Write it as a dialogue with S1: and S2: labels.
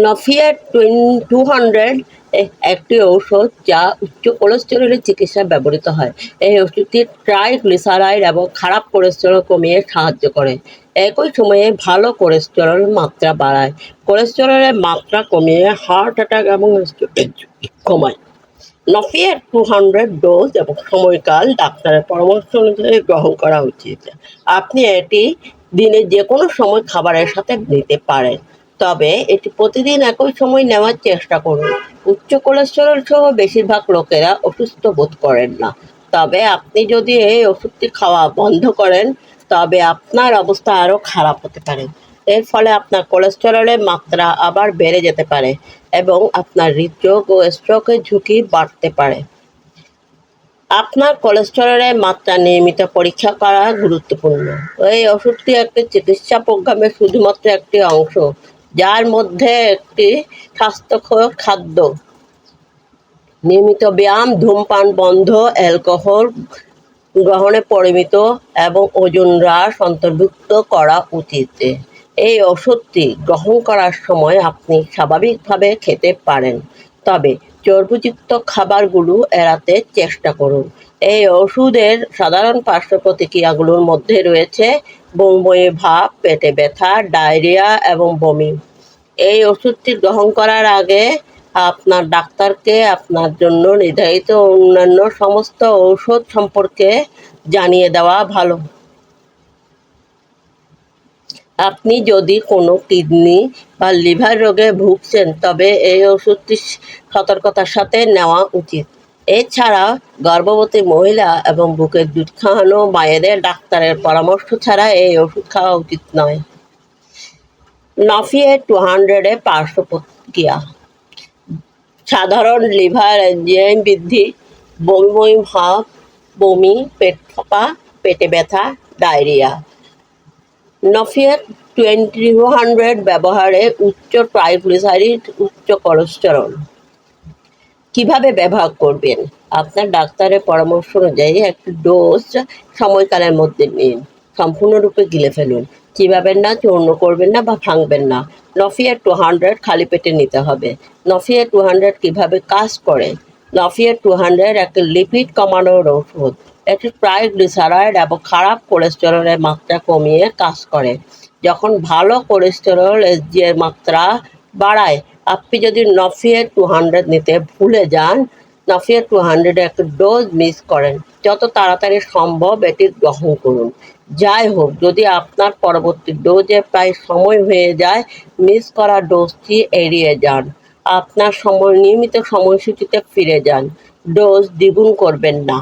S1: নফিয়া 200 একটি ঔষধ যা উচ্চ কোলেস্টেরলের চিকিৎসায় ব্যবহৃত হয়। এই ওষুধটি ট্রাইগ্লিসারাইড এবং খারাপ কোলেস্টেরল কমিয়ে সাহায্য করে। একই সময়ে ভালো কোলেস্টেরল মাত্রা বাড়ায়। কোলেস্টেরলের মাত্রা কমিয়ে হার্ট অ্যাটাক এবং স্ট্রোকের ঝুঁকি কমায়। নফিয়া 200 ডোজ এবং সময়কাল ডাক্তারের পরামর্শ অনুযায়ী গ্রহণ করা উচিত। আপনি এটি দিনের যে কোনো সময় খাবারের সাথে নিতে পারেন, তবে এটি প্রতিদিন একই সময় নেওয়ার চেষ্টা করুন। উচ্চ কোলেস্টেরল সহ বেশিরভাগ লোকেরা অসুস্থ বোধ করেন না, তবে আপনি যদি এই ওষুধটি খাওয়া বন্ধ করেন তবে আপনার অবস্থা আরও খারাপ হতে পারে। এর ফলে আপনার কোলেস্টেরলের মাত্রা আবার বেড়ে যেতে পারে এবং আপনার হৃদরোগ ও স্ট্রোকের ঝুঁকি বাড়তে পারে। আপনার কোলেস্টেরলের মাত্রা নিয়মিত পরীক্ষা করা গুরুত্বপূর্ণ। এই ওষুধটি একটি চিকিৎসা প্রোগ্রামের শুধুমাত্র একটি অংশ, যার মধ্যে একটি স্বাস্থ্যকর খাদ্য, নিয়মিত ব্যায়াম, ধূমপান বন্ধ, অ্যালকোহল গ্রহণে পরিমিত এবং ওজন হ্রাস অন্তর্ভুক্ত করা উচিত। এই ওষুধটি গ্রহণ করার সময় আপনি স্বাভাবিকভাবে খেতে পারেন, তবে চর্বিযুক্ত খাবারগুলো এড়াতে চেষ্টা করুন। এই ওষুধের সাধারণ পার্শ্ব প্রতিক্রিয়াগুলোর মধ্যে রয়েছে বমি বমি ভাব, পেটে ব্যথা, ডায়রিয়া এবং বমি। এই ওষুধটি গ্রহণ করার আগে আপনার ডাক্তারকে আপনার জন্য নির্ধারিত অন্যান্য সমস্ত ঔষধ সম্পর্কে জানিয়ে দেওয়া ভালো। আপনি যদি কোনো কিডনি বা লিভার রোগে ভুগছেন তবে এই ওষুধটি সতর্কতার সাথে নেওয়া উচিত। এছাড়া গর্ভবতী মহিলা এবং বুকের দুধ খাওয়ানো মায়েদের ডাক্তারের পরামর্শ ছাড়া এই ওষুধ খাওয়া উচিত নয়। নফিয়া 200 পার্শ্ব প্রতিক্রিয়া: সাধারণ লিভার এনজাইম বৃদ্ধি, বমি বমি ভাব, বমি, পেট ফাঁপা, পেটে ব্যথা, ডায়রিয়া। নফিয়া 200 ব্যবহারে উচ্চ ট্রাইগ্লিসারিড, উচ্চ কোলেস্টেরল। কিভাবে ব্যবহার করবেন? আপনার ডাক্তারের পরামর্শ অনুযায়ী একটি ডোজ সময়কালের মধ্যে নিন। সম্পূর্ণরূপে গিলে ফেলুন। চিবাবেন না, চূর্ণ করবেন না বা ভাঙবেন না। নফিয়া 200 খালি পেটে নিতে হবে। নফিয়া 200 কিভাবে কাজ করে? নফিয়া 200 একটি লিপিড কমানোর ওষুধ। এটি ট্রাইগ্লিসারাইড এবং খারাপ কোলেস্টেরলের মাত্রা কমিয়ে কাজ করে। যখন ভালো কোলেস্টেরল এর মাত্রা বাড়ায়, আপনি যদি নফিয়া 200 নিতে ভুলে যান, নফিয়া 200 একটা ডোজ মিস করেন, যত তাড়াতাড়ি সম্ভব এটি গ্রহণ করুন। যাই হোক, যদি আপনার পরবর্তী ডোজে প্রায় সময় হয়ে যায়, মিস করা ডোজটি এড়িয়ে যান। আপনার নিয়মিত সময়সূচিতে ফিরে যান। ডোজ দ্বিগুণ করবেন না।